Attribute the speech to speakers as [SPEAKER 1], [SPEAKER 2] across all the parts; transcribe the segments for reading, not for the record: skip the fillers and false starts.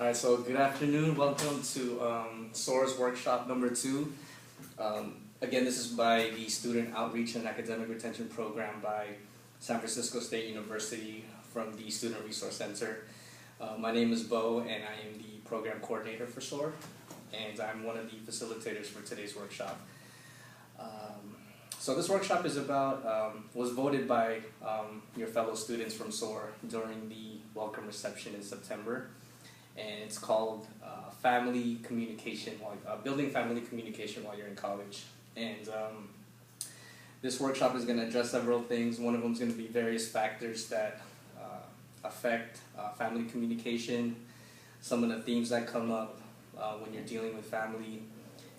[SPEAKER 1] Alright, so good afternoon. Welcome to SOAR's workshop number 2. Again, this is by the Student Outreach and Academic Retention Program by San Francisco State University from the Student Resource Center. My name is Bo, and I am the program coordinator for SOAR, and I'm one of the facilitators for today's workshop. So this workshop is about, was voted by your fellow students from SOAR during the welcome reception in September. And it's called Family Communication, Building Family Communication While You're in College. And this workshop is going to address several things. One of them is going to be various factors that affect family communication, some of the themes that come up when you're dealing with family,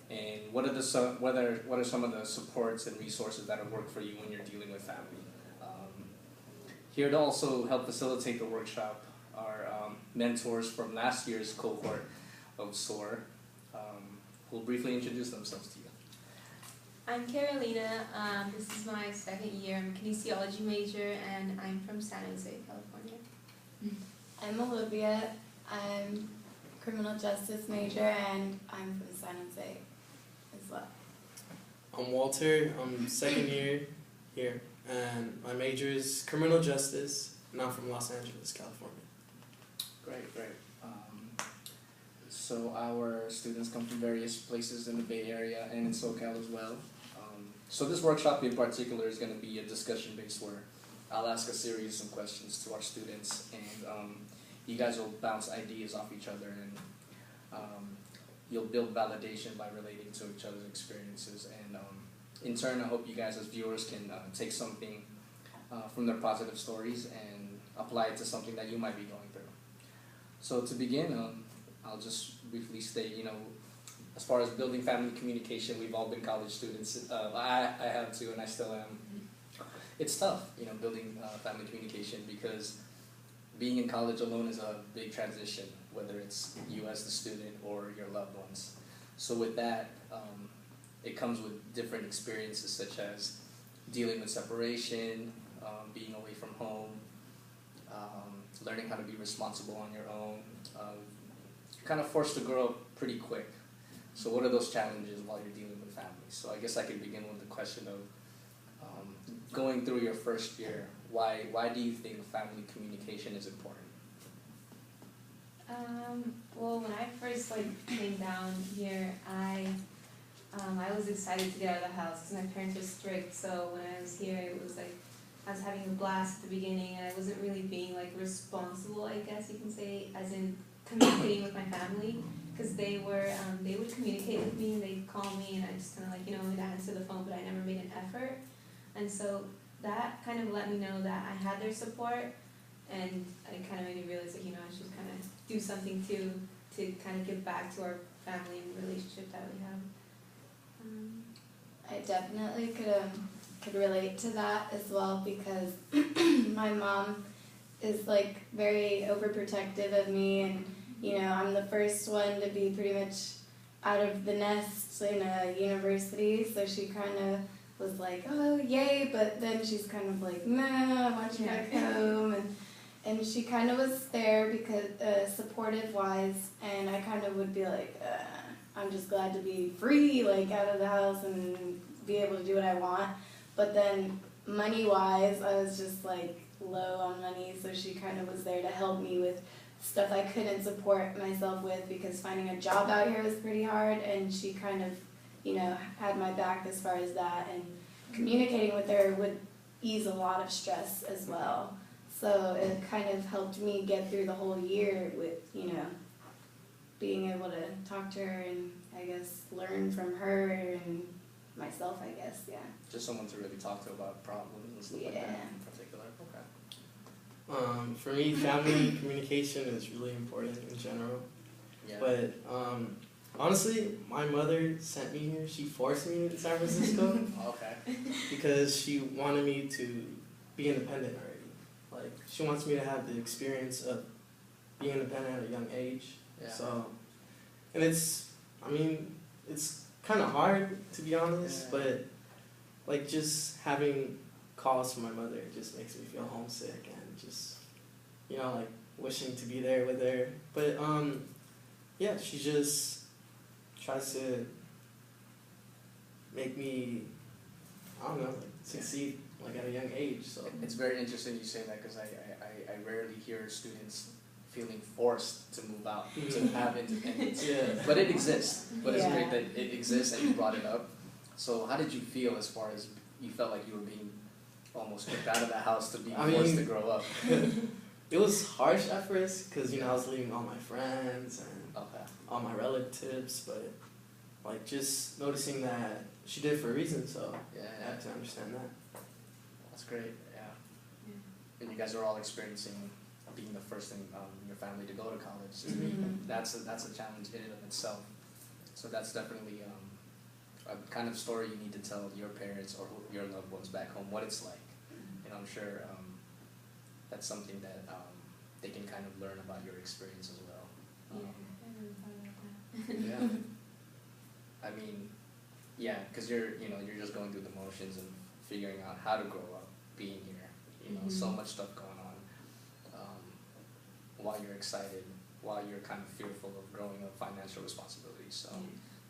[SPEAKER 1] and what are some of the supports and resources that have worked for you when you're dealing with family. Here to also help facilitate the workshop are mentors from last year's cohort of SOAR, who will briefly introduce themselves to you.
[SPEAKER 2] I'm Carolina. This is my second year. I'm a kinesiology major, and I'm from San Jose, California.
[SPEAKER 3] I'm Olivia. I'm criminal justice major, and I'm from San Jose as well.
[SPEAKER 4] I'm Walter. I'm second year here, and my major is criminal justice, and I'm from Los Angeles, California.
[SPEAKER 1] Great. So our students come from various places in the Bay Area and in SoCal as well. So this workshop in particular is going to be a discussion based where I'll ask a series of questions to our students, and you guys will bounce ideas off each other, and you'll build validation by relating to each other's experiences. And in turn, I hope you guys as viewers can take something from their positive stories and apply it to something that you might be going through. So to begin, I'll just briefly state, as far as building family communication, we've all been college students. I have too, and I still am. It's tough, building family communication, because being in college alone is a big transition, whether it's you as the student or your loved ones. So with that, it comes with different experiences, such as dealing with separation, being away from home, learning how to be responsible on your own. You're kind of forced to grow up pretty quick. So what are those challenges while you're dealing with families? So I guess I could begin with the question of going through your first year. Why do you think family communication is important?
[SPEAKER 2] Well, when I first came down here, I was excited to get out of the house because my parents were strict. So when I was here, it was I was having a blast at the beginning, and I wasn't really being responsible, I guess you can say, as in communicating with my family, because they would communicate with me, and they'd call me, and I just kind of would answer the phone, but I never made an effort. And so that kind of let me know that I had their support, and it kind of made me realize that, I should kind of do something too, to kind of give back to our family and relationship that we have.
[SPEAKER 3] I definitely could relate to that as well, because my mom is very overprotective of me, and I'm the first one to be pretty much out of the nest in a university, so she kind of was like, oh yay, but then she's kind of like, nah, I want you back home, and she kind of was there because supportive wise, and I kind of would be like, I'm just glad to be free, out of the house and be able to do what I want. But then money-wise, I was just low on money, so she kind of was there to help me with stuff I couldn't support myself with, because finding a job out here was pretty hard, and she kind of, had my back as far as that, and communicating with her would ease a lot of stress as well. So it kind of helped me get through the whole year with, being able to talk to her and, I guess, learn from her and myself, I guess, yeah.
[SPEAKER 1] Just someone to really talk to about problems and stuff like that in particular. Okay.
[SPEAKER 4] For me, family communication is really important in general.
[SPEAKER 1] Yeah.
[SPEAKER 4] But honestly, my mother sent me here. She forced me to San Francisco.
[SPEAKER 1] Okay.
[SPEAKER 4] Because she wanted me to be independent already. She wants me to have the experience of being independent at a young age.
[SPEAKER 1] Yeah.
[SPEAKER 4] So, and it's kind of hard, to be honest, but just having calls from my mother just makes me feel homesick, and just wishing to be there with her. But yeah, she just tries to make me, I don't know, like, succeed like at a young age. So
[SPEAKER 1] It's very interesting you say that because I rarely hear students feeling forced to move out, to have independence.
[SPEAKER 4] yeah.
[SPEAKER 1] But it exists. But it's
[SPEAKER 3] Yeah.
[SPEAKER 1] great that it exists and you brought it up. So how did you feel as far as you felt like you were being almost kicked out of the house to be
[SPEAKER 4] I
[SPEAKER 1] forced
[SPEAKER 4] mean-
[SPEAKER 1] to grow up?
[SPEAKER 4] It was harsh at first because, you know, I was leaving all my friends and
[SPEAKER 1] Okay.
[SPEAKER 4] all my relatives, but like just noticing that she did it for a reason, so
[SPEAKER 1] Yeah,
[SPEAKER 4] I have to understand that.
[SPEAKER 1] that's great. Yeah.
[SPEAKER 2] Yeah.
[SPEAKER 1] And you guys are all experiencing being the first in your family to go to college.
[SPEAKER 3] Mhm.
[SPEAKER 1] That's a challenge in and of itself. So that's definitely a kind of story you need to tell your parents or your loved ones back home what it's like. And I'm sure that's something that they can kind of learn about your experience as well.
[SPEAKER 2] Yeah, I never thought about that.
[SPEAKER 1] Yeah. I mean, yeah, because you're just going through the motions and figuring out how to grow up, being here. You know, so much stuff going on. While you're excited, while you're kind of fearful of growing up, financial responsibilities. So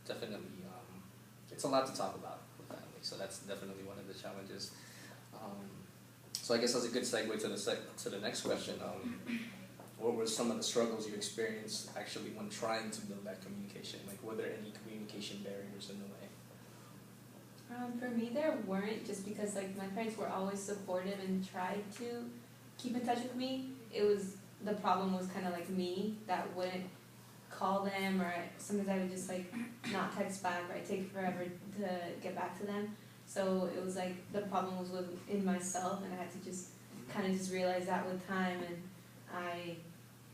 [SPEAKER 1] definitely, it's a lot to talk about with family. So that's definitely one of the challenges. So I guess that's a good segue to the next question. What were some of the struggles you experienced actually when trying to build that communication? Like, were there any communication barriers in the way?
[SPEAKER 2] For me, there weren't, just because like my parents were always supportive and tried to keep in touch with me. The problem was kind of like me that wouldn't call them, or sometimes I would just like not text back, or I'd take forever to get back to them. So it was like the problem was within myself, and I had to just kind of just realize that with time. And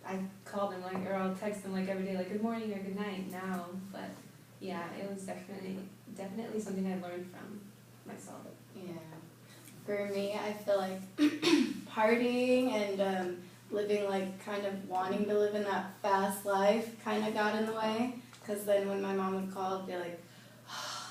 [SPEAKER 2] I call them like, or I'll text them like every day, like good morning or good night now. But yeah, it was definitely something I learned from myself.
[SPEAKER 3] Yeah. For me, I feel like partying and living like kind of wanting to live in that fast life kind of got in the way. Because then when my mom would call, I'd be like,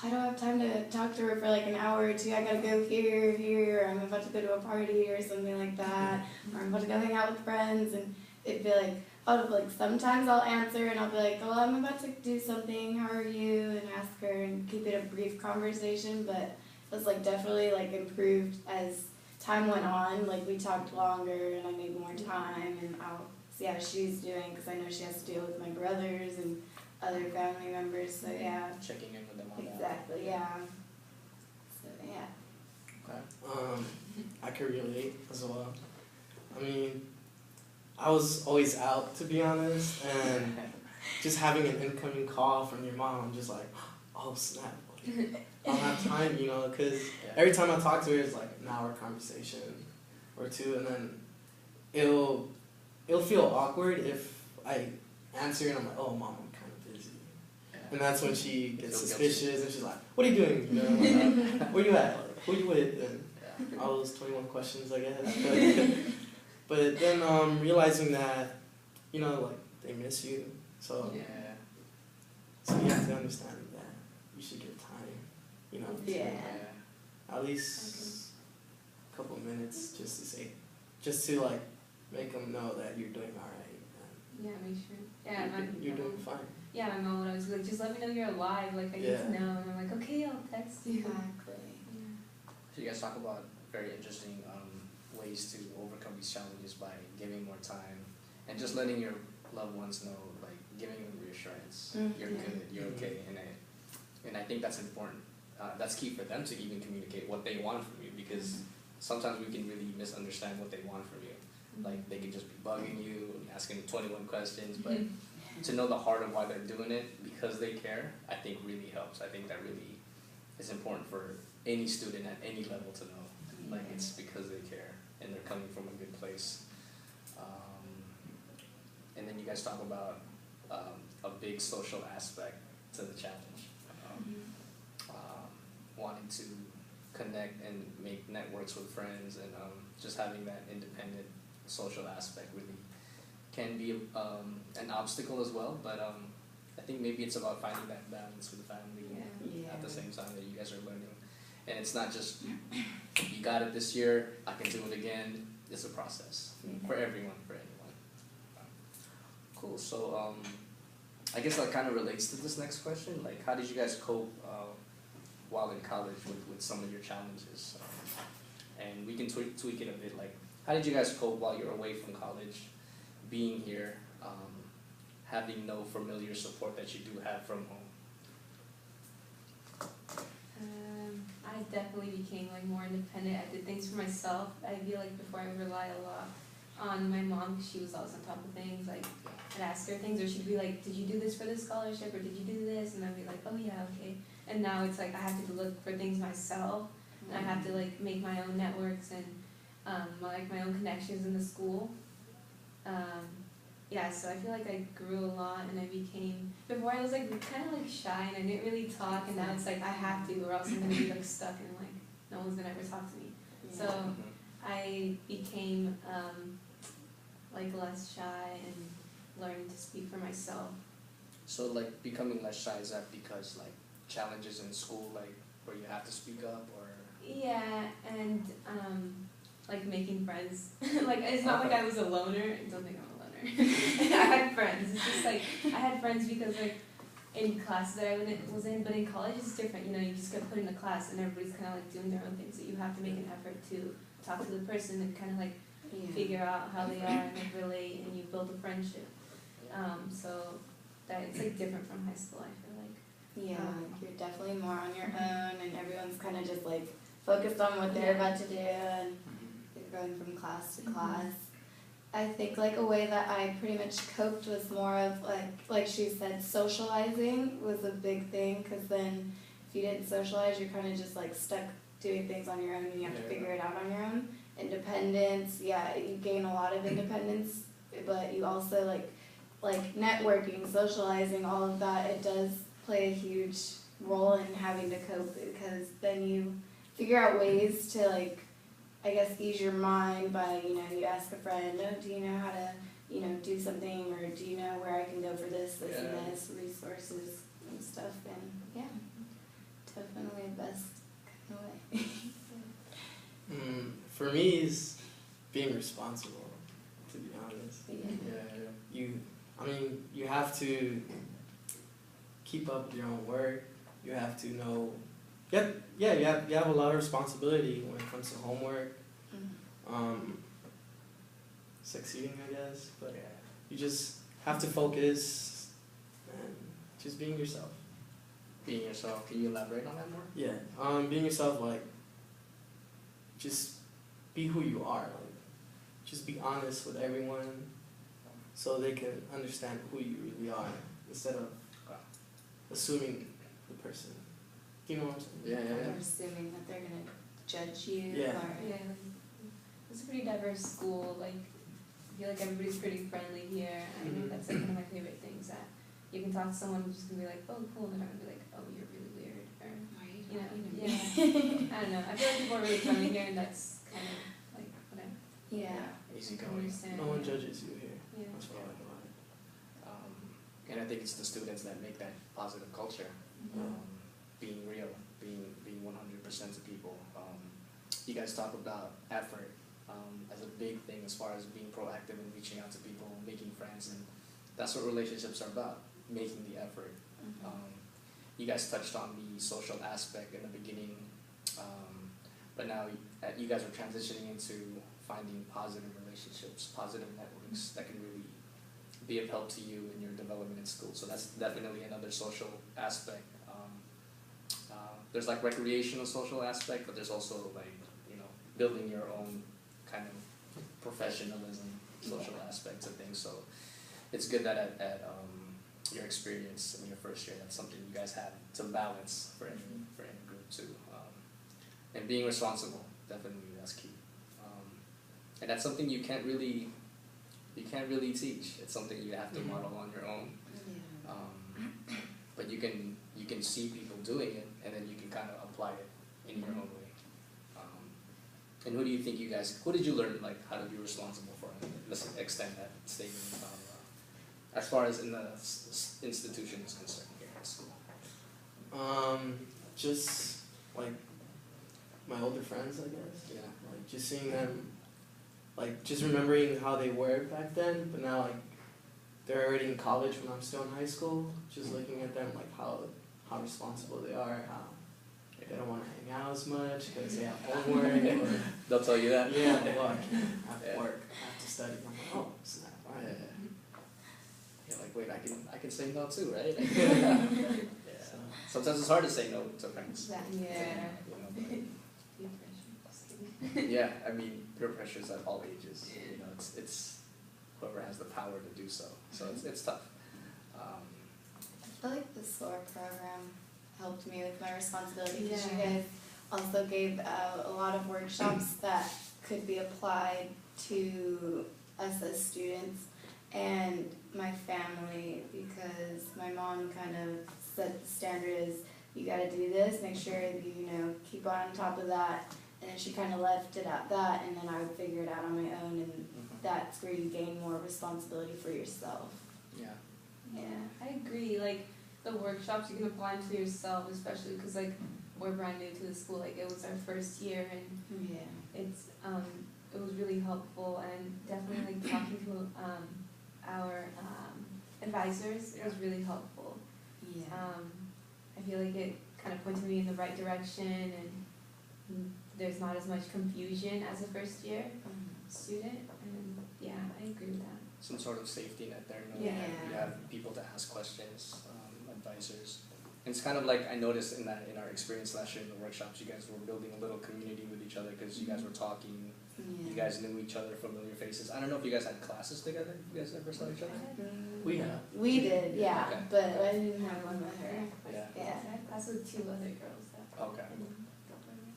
[SPEAKER 3] I don't have time to talk to her for like an hour or two. I gotta go here, or I'm about to go to a party or something like that, or I'm about to go hang out with friends. And it'd be like, sometimes I'll answer and I'll be like, oh, I'm about to do something, how are you? And ask her and keep it a brief conversation. But it was like definitely like improved as time went on. Like we talked longer and I made more time, and I'll see how she's doing because I know she has to deal with my brothers and other family members. So yeah.
[SPEAKER 1] Checking in with them on that.
[SPEAKER 3] Exactly, yeah. So yeah.
[SPEAKER 1] Okay.
[SPEAKER 4] I could relate as well. I mean, I was always out, to be honest, and just having an incoming call from your mom, I'm just like, oh snap, like, I don't have time, you know, because every time I talk to her, it's like an hour conversation or two, and then it'll feel awkward if I answer and I'm like, oh mom, I'm kind of busy. And that's when she gets suspicious and she's like, what are you doing? You know, like, where you at? Like, who you with? And all those 21 questions, I guess. But then realizing that, you know, like, they miss you. So, so you have to understand that you should get time, you know.
[SPEAKER 3] Yeah.
[SPEAKER 4] At least a couple of minutes just to like make them know that you're doing all right.
[SPEAKER 2] Yeah, make sure. Yeah,
[SPEAKER 4] You're doing fine.
[SPEAKER 2] Yeah, my mom would always be like, just let me know you're alive. Like, I need to know. And I'm like, okay, I'll text you.
[SPEAKER 3] Exactly.
[SPEAKER 2] Yeah.
[SPEAKER 1] So you guys talk about very interesting ways to overcome these challenges by giving more time and just letting your loved ones know, like giving them reassurance. You're good, you're okay, and I think that's important. That's key for them to even communicate what they want from you, because sometimes we can really misunderstand what they want from you. Like they could just be bugging you, asking 21 questions, but to know the heart of why they're doing it because they care, I think really helps. I think that really is important for any student at any level to know. Like it's because they care and they're coming from a good place. And then you guys talk about a big social aspect to the challenge. Wanting to connect and make networks with friends, and just having that independent social aspect really can be an obstacle as well, but I think maybe it's about finding that balance with the family at the same time that you guys are learning. And it's not just, you got it this year, I can do it again. It's a process for everyone, for anyone. Cool, so I guess that kind of relates to this next question. Like, how did you guys cope while in college with some of your challenges? And we can tweak it a bit. Like, how did you guys cope while you're away from college, being here, having no familiar support that you do have from home?
[SPEAKER 2] I definitely became like more independent. I did things for myself. I feel like before I would rely a lot on my mom because she was always on top of things. Like I'd ask her things, or she'd be like, "Did you do this for this scholarship, or did you do this?" And I'd be like, "Oh yeah, okay." And now it's like I have to look for things myself, and I have to like make my own networks and like my own connections in the school. Yeah, so I feel like I grew a lot, and I became, before I was like kind of like shy and I didn't really talk, and now it's like I have to, or else I'm gonna be like stuck and like no one's gonna ever talk to me.
[SPEAKER 3] Yeah.
[SPEAKER 2] So I became like less shy and learning to speak for myself.
[SPEAKER 1] So like becoming less shy, is that because like challenges in school, like where you have to speak up, or?
[SPEAKER 2] Yeah, and like making friends. Like it's not like I was a loner. Don't think I'm a loner. I had friends. It's just like I had friends because like in classes that I was in, but in college it's different. You know, you just get put in a class and everybody's kind of like doing their own things. So you have to make an effort to talk to the person and kind of like figure out how they are and like relate, and you build a friendship. So that it's like different from high school, I feel like.
[SPEAKER 3] Yeah, like you're definitely more on your own, and everyone's kind of just like focused on what they're about to do, and you're going from class to class. I think like a way that I pretty much coped was more of like she said, socializing was a big thing, because then if you didn't socialize, you're kind of just like stuck doing things on your own, and you have to figure it out on your own. Independence, yeah, you gain a lot of independence, but you also like networking, socializing, all of that, it does play a huge role in having to cope, because then you figure out ways to like, I guess, ease your mind by, you know, you ask a friend, oh, do you know how to, you know, do something, or do you know where I can go for this and this, resources and stuff, and yeah, definitely the best kind of way.
[SPEAKER 4] For me, is being responsible, to be honest. You have to keep up with your own work. You have to know, you have a lot of responsibility when it comes to homework, succeeding, I guess, but you just have to focus and just being yourself.
[SPEAKER 1] Being yourself, can you elaborate on that more?
[SPEAKER 4] Yeah, being yourself, like, just be who you are, like, just be honest with everyone so they can understand who you really are, instead of assuming the person. You know what I'm saying?
[SPEAKER 3] Or assuming that they're gonna judge you.
[SPEAKER 4] Yeah.
[SPEAKER 2] Yeah, it's a pretty diverse school. Like, I feel like everybody's pretty friendly here. I think that's like one of my favorite things, that you can talk to someone who's just gonna be like, oh, cool, and they're not gonna be like, oh, you're really weird, or you know, I don't know. I feel like people are really friendly here, and that's kind of like whatever.
[SPEAKER 3] Yeah.
[SPEAKER 1] Easy
[SPEAKER 2] I
[SPEAKER 1] going.
[SPEAKER 2] understand.
[SPEAKER 4] No one judges you here.
[SPEAKER 2] Yeah.
[SPEAKER 4] That's what I like about it.
[SPEAKER 1] And I think it's the students that make that positive culture. Being real, being 100% to people. You guys talk about effort as a big thing as far as being proactive and reaching out to people, making friends, and that's what relationships are about, making the effort. You guys touched on the social aspect in the beginning, but now you guys are transitioning into finding positive relationships, positive networks that can really be of help to you in your development in school. So that's definitely another social aspect. There's like recreational social aspect, but there's also like, you know, building your own kind of professionalism, social aspect to things. So it's good that at your experience in your first year, that's something you guys have to balance for any group too. And being responsible, definitely that's key. And that's something you can't really teach. It's something you have to model on your own. But you can see people doing it, and then you can kind of apply it in your own way. And who did you learn like how to be responsible for? Let's extend that statement as far as in the institution is concerned here at school.
[SPEAKER 4] Just like my older friends, I guess.
[SPEAKER 1] Yeah.
[SPEAKER 4] Like just seeing them, like just remembering how they were back then, but now like they're already in college when I'm still in high school. Just looking at them, like how responsible they are, how they don't want to hang out as much because they have homework. Or,
[SPEAKER 1] They'll tell you that?
[SPEAKER 4] yeah, well, I have to work, I have to study. I'm like, oh, snap, all right.
[SPEAKER 1] Yeah, like, wait, I can say no too, right? Yeah.
[SPEAKER 4] So,
[SPEAKER 1] Sometimes it's hard to say no to friends.
[SPEAKER 2] Yeah.
[SPEAKER 1] You know, but
[SPEAKER 2] Peer pressure, just kidding.
[SPEAKER 1] yeah, I mean, peer pressure is at all ages. You know, it's whoever has the power to do so. So it's tough.
[SPEAKER 3] I feel like the SOAR program helped me with my responsibility because you
[SPEAKER 2] Yeah.
[SPEAKER 3] guys also gave a lot of workshops that could be applied to us as students and my family, because my mom kind of set the standard is you got to do this, make sure that you keep on top of that, and then she kind of left it at that, and then I would figure it out on my own, and that's where you gain more responsibility for yourself.
[SPEAKER 1] Yeah.
[SPEAKER 2] Yeah, I agree. Like the workshops you can apply them to yourself, especially because like we're brand new to the school. Like it was our first year, and
[SPEAKER 3] Yeah.
[SPEAKER 2] it was really helpful, and definitely like talking to our advisors was really helpful.
[SPEAKER 3] Yeah.
[SPEAKER 2] I feel like it kind of pointed me in the right direction, and there's not as much confusion as a first year student, and yeah, I agree with that.
[SPEAKER 1] Some sort of safety net there. You know,
[SPEAKER 3] Yeah.
[SPEAKER 1] you have people to ask questions, advisors. And it's kind of like I noticed in our experience last year in the workshops, you guys were building a little community with each other because you guys were talking. You guys knew each other, familiar faces. I don't know if you guys had classes together. You guys ever saw each other?
[SPEAKER 4] we have.
[SPEAKER 3] We did, yeah,
[SPEAKER 1] Okay.
[SPEAKER 3] but I didn't have one with her.
[SPEAKER 1] Yeah.
[SPEAKER 2] I had class with 2 other girls that.
[SPEAKER 1] Okay.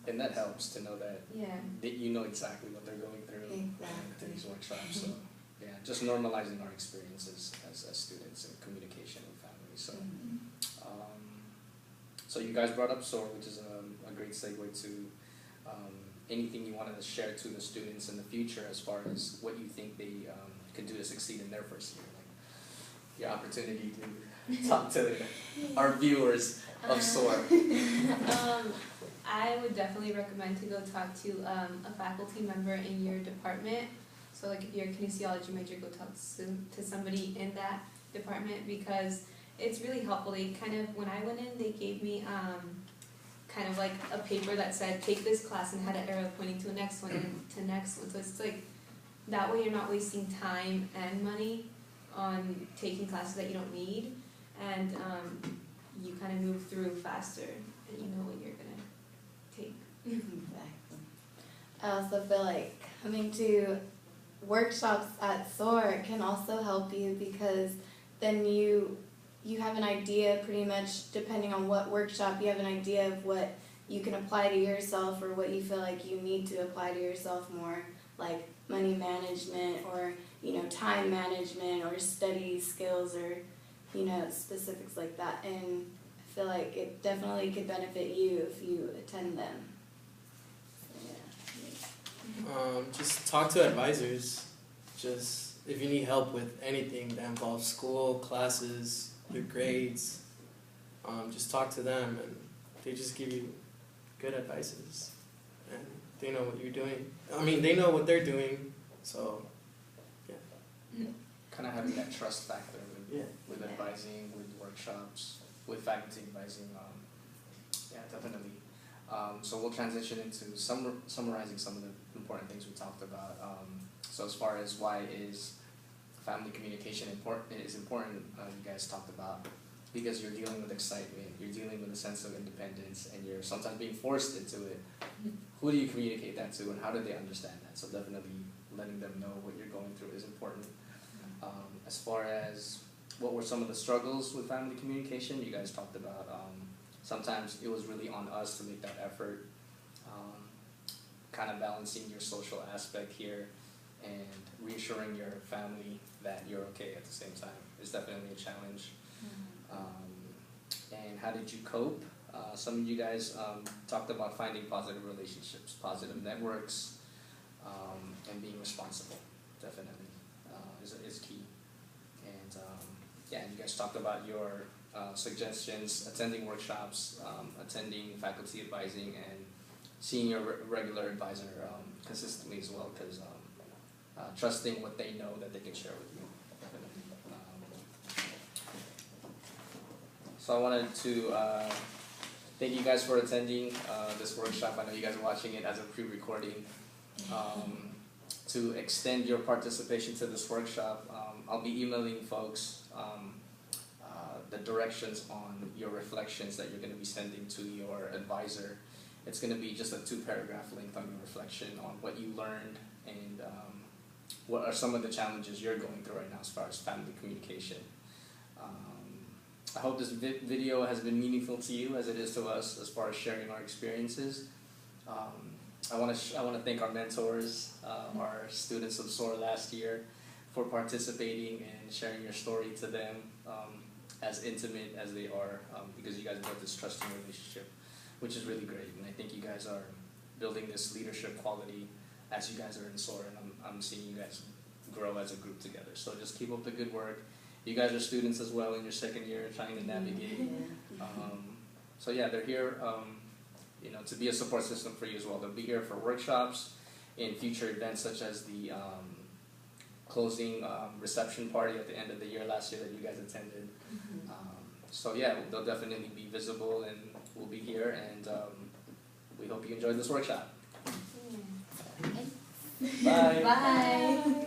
[SPEAKER 1] And that helps to know that
[SPEAKER 2] Yeah.
[SPEAKER 1] you know exactly what they're going through
[SPEAKER 3] Exactly.
[SPEAKER 1] in these workshops. So yeah, just normalizing our experiences as students and communication with families. So so you guys brought up SOAR, which is a great segue to anything you wanted to share to the students in the future as far as what you think they can do to succeed in their first year. Like your opportunity to talk to our viewers of SOAR.
[SPEAKER 2] I would definitely recommend to go talk to a faculty member in your department. So like if you're a kinesiology major, go talk to somebody in that department, because it's really helpful. They kind of, when I went in, they gave me kind of like a paper that said take this class and had an arrow pointing to the next one and to the next one. So it's like that way you're not wasting time and money on taking classes that you don't need, and you kind of move through faster and you know what you're gonna take.
[SPEAKER 3] Exactly. I also feel like coming to workshops at SOAR can also help you, because then you have an idea, pretty much depending on what workshop, you have an idea of what you can apply to yourself or what you feel like you need to apply to yourself more, like money management or time management or study skills or specifics like that. And I feel like it definitely could benefit you if you attend them. So,
[SPEAKER 4] Just talk to advisors. Just if you need help with anything that involves school, classes, your grades, just talk to them, and they just give you good advices, and they know what you're doing. I mean, they know what they're doing, so yeah.
[SPEAKER 1] Kind of having that trust factor
[SPEAKER 4] Yeah.
[SPEAKER 1] with advising, with workshops, with faculty advising. Yeah, definitely. So we'll transition into summarizing some of the important things we talked about. So as far as why is family communication important, you guys talked about, because you're dealing with excitement, you're dealing with a sense of independence, and you're sometimes being forced into it. Who do you communicate that to, and how do they understand that? So definitely letting them know what you're going through is important. As far as what were some of the struggles with family communication, you guys talked about sometimes it was really on us to make that effort, kind of balancing your social aspect here and reassuring your family that you're okay at the same time is definitely a challenge. And how did you cope? Some of you guys talked about finding positive relationships, positive networks, and being responsible, definitely, is key. And yeah, you guys talked about your suggestions, attending workshops, attending faculty advising, and seeing your regular advisor consistently as well, because trusting what they know that they can share with you. So I wanted to thank you guys for attending this workshop. I know you guys are watching it as a pre-recording. To extend your participation to this workshop, I'll be emailing folks the directions on your reflections that you're going to be sending to your advisor. It's going to be just a 2-paragraph length on your reflection on what you learned and what are some of the challenges you're going through right now as far as family communication. I hope this video has been meaningful to you as it is to us as far as sharing our experiences. I want to thank our mentors, our students of SOAR last year, for participating and sharing your story to them as intimate as they are, because you guys built this trusting relationship, which is really great. And I think you guys are building this leadership quality as you guys are in SOAR, and I'm seeing you guys grow as a group together. So just keep up the good work. You guys are students as well in your second year trying to navigate. So yeah, they're here to be a support system for you as well. They'll be here for workshops and future events such as the closing reception party at the end of the year last year that you guys attended. So yeah, they'll definitely be visible and we'll be here, and we hope you enjoyed this workshop. Bye.
[SPEAKER 2] Bye.